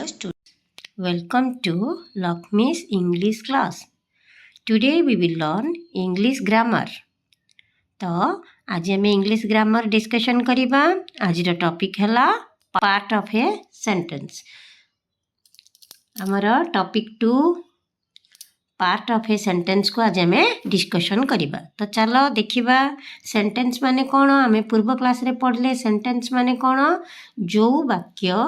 Students, welcome to Lakshmi's English class. Today we will learn English grammar. तो आज आम English grammar discussion करिबा. आज टॉपिक है पार्ट ऑफ ए सेंटेंस. आमर topic 2 part of a sentence को आज आम डिस्कशन करिबा. तो चलो देखिबा सेंटेंस माने कौन. आम पूर्व क्लास रे पढ़ले सेंटेंस माने कौन. जो वाक्य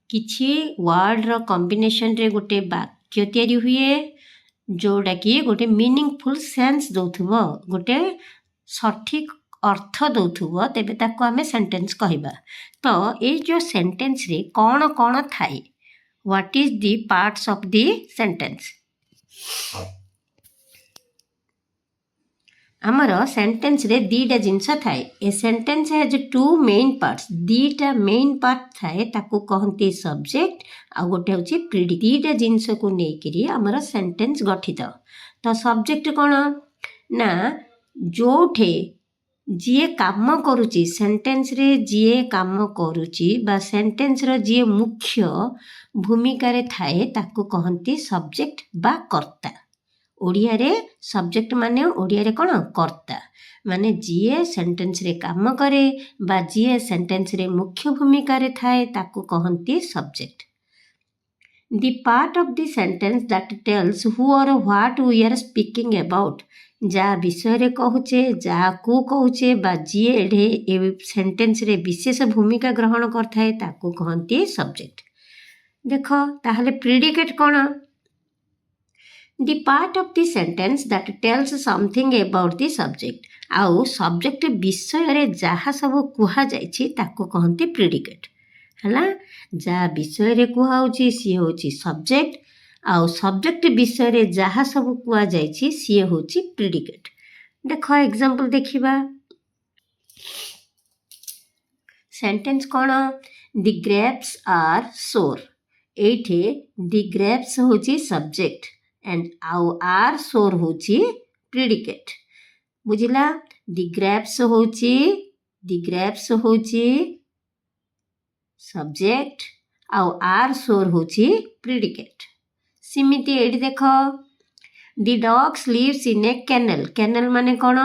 किछि वर्ड कॉम्बिनेशन रे गोटे वाक्य तैयारी हुए जोटा कि गोटे मीनिंगफुल सेंस दौथुबो, गोटे सठिक अर्थ दौथुबो, तेबे ताको आमे सेंटेंस कहिबा. तो ए जो सेंटेंस रे कौन कौन थाए, what is the parts of the sentence. आमर सेंटेंस रे दीटा जिनस थाए. A sentence has two main parts. दीटा मेन पार्ट थाए ताको कहंती सब्जेक्ट आ गोटे होची प्रीडिकेट. दीटा जिनस को नेकरी आमर सेंटेंस गठित. तो सब्जेक्ट कौन ना जोठे जीए काम करुची, सेंटेंस रे जीए काम करुची बा सेंटेंस रो जीए मुख्य भूमिका रे थाए ताको कहंती सब्जेक्ट बा कर्ता. ओडिया रे सब्जेक्ट माने ओडिया रे कौन कर्ता माने जीए सेंटेंस रे काम करे बा जीए सेंटेंस रे मुख्य भूमिका रे थाए ताको कहंती subject. The part of the sentence that tells who or what we are speaking about. जा विषय रे कहूचे, जा को कहूचे बा जीए ए सेंटेंस रे विशेष भूमिका ग्रहण करथाए ताको कहंती सब्जेक्ट. देखो ताहले प्रीडिकेट कौन. The part of the sentence that tells something about the subject. आउ सब्जेक्ट विषय रे जहाँ सब कुहा जाइछि ताको कहंती प्रीडिकेट. हला जा विषय रे कुहा होछि सी होछि सब्जेक्ट, आउ सब्जेक्ट विषय रे जहाँ सब कुहा जाइछि सी होछि प्रीडिकेट. देखो एग्जांपल देखिबा. सेंटेंस कौन. The grapes are sour. एठे द ग्रेप्स होछि सब्जेक्ट एंड आउ आर सोर होची प्रीडिकेट. बुझिला. द ग्रेप्स होची सब्जेक्ट आउ आर सोर होची प्रीडिकेट. सिमिति एडी देखो. The dogs lives in a kennel. Kennel माने कौन.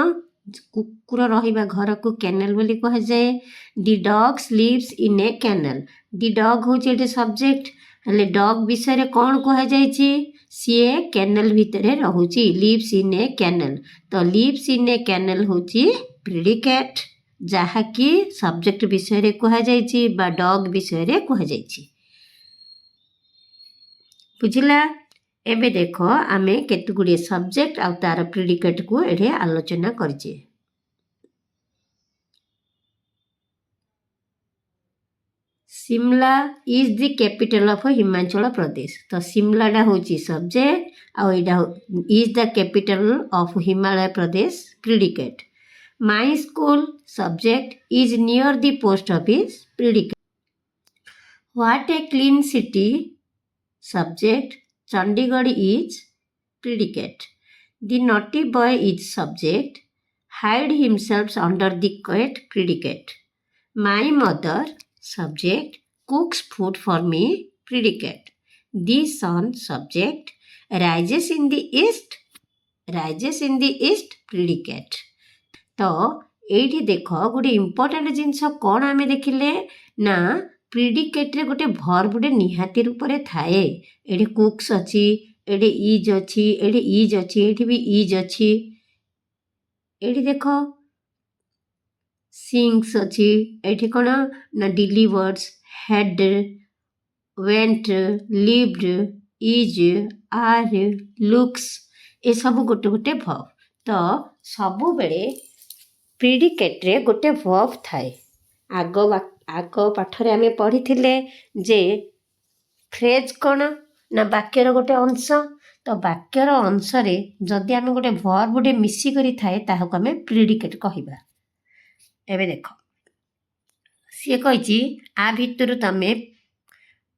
कुकुर रहिबा घर को कैनल बोली कहा जाए. The dogs lives in a kennel. The dog होची एडी सब्जेक्ट. हेले डॉग विषय रे कौन कहा जाइछि सीए कैनल भितरे रहुची. Lives in a kennel. तो लिव्स इन ए कैनल होची प्रीडिकेट जहा कि सब्जेक्ट विषय रे कहा जाइछि बा डॉग विषय रे कहा जाइछि. बुझिला. एबे देखो आमे केते गुडी सब्जेक्ट आ तार प्रीडिकेट को एठे आलोचना करछि. Shimla is the capital of Himachal Pradesh. तो शिमलाटा होची सब्जेक्ट आउ एटा is the capital of Himalaya Pradesh predicate. My school subject is near the post office predicate. What a clean city subject Chandigarh is predicate. The naughty boy is subject hide himself under the cat predicate. My mother subject cooks food for me predicate. The sun subject rises in the east predicate. तो एठी देखो गोटे important जिनस कौन आमे देखिले ना predicate रे गोटे वर्ब गोटे निहाती रूप रे थाए. एठी कुक्स अछि, एठी इज अछि, एठी इज अछि, एठी भी इज अछि. एठी देखो सिंग्स अच्छी. एठी कौन ना delivers, had, went, lived, is, are, looks ए सब गोटे गोटे वर्ब. तो सबु बेले प्रीडिकेट रे गोटे वर्ब थाए. आग पाठरे आमे पढ़िथिले जे फ्रेज कौन ना वाक्यर गोटे अंश. तो वाक्यर अंश रे जदि आमे गोटे वर्ब गोटे मिसी करी थाए ताहाको आमे प्रीडिकेट कहिबा. एबे देखो सी कही आ भितर तमे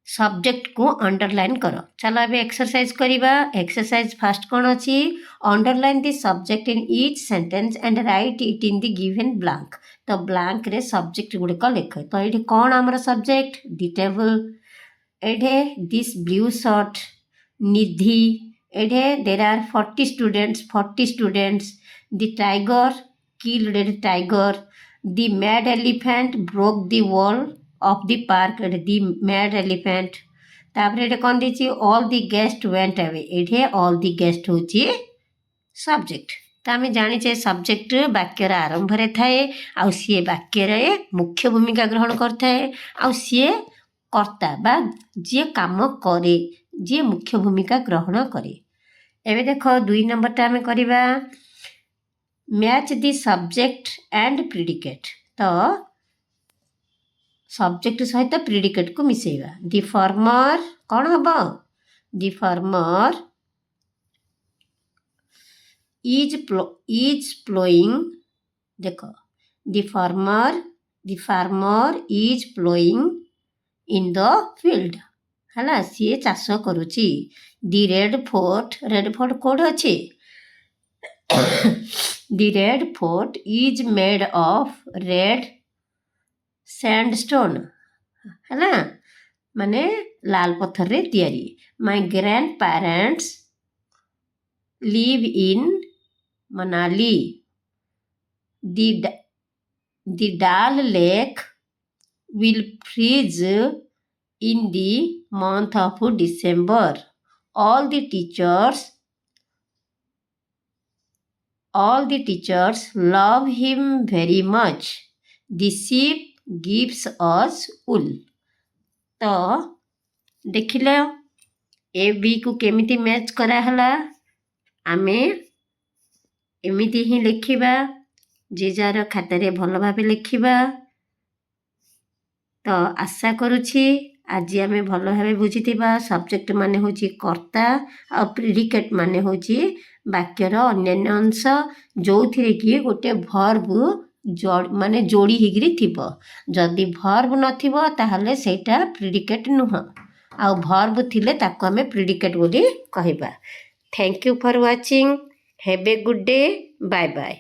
सब्जेक्ट को अंडरलाइन करो. चलो एबे एक्सरसाइज करिबा. एक्सरसाइज फर्स्ट कौन अच्छी. Underline the subject in each sentence and write it in the given blank. तो ब्लैंक रे सब्जेक्ट गुड़िक लिख. तो ये कौन आमर सब्जेक्ट द टेबल एठे दिस ब्लू शर्ट निधि एठे there are 40 students the tiger killed a tiger the mad elephant broke the wall of the park the mad elephant तापर एठे कौन देछि all the guests went away एठे all the guests होछि subject तो आम जाचे subject वाक्यर आरंभ रे थाए आ सी वाक्य मुख्य भूमिका ग्रहण करथाए आ सी कर्ता बा जी काम करे जी मुख्य भूमिका ग्रहण करे। एबे देख 2 नंबरटा आम करवा match the subject and predicate तो सब्जेक्ट सहित प्रिडिकेट को मिसेवा द फार्मर कौन हम द फार्मर is plowing देखो the farmer is plowing in the field है सी चाष करुची the red fort कोड अच्छे the red fort is made of red sandstone है ना माने लाल पत्थर रे तैयारी my grandparents live in Manali the Dal Lake will freeze in the month of December all the teachers love him very much the sheep gives us wool तो देखिल A B को केमिति मैच कराला आमे एमिति ही लिखिबा जे जार खातारे भल भाबे लिखिबा तो आशा करुछि आज आमे भल भाबे बुझितिबा सब्जेक्ट माने होछि कर्ता आ प्रिडिकेट माने होछि वाक्यर अन्यान्य अंश जोथिरे कि गोटे वर्ब माने जोड़ी हिगिरि थिबो जदि वर्ब नथिबो ताहले सेटा प्रिडिकेट नुह आ वर्ब थिले ताको आमे प्रिडिकेट बोली कहबा। Thank you for watching have a good day bye bye.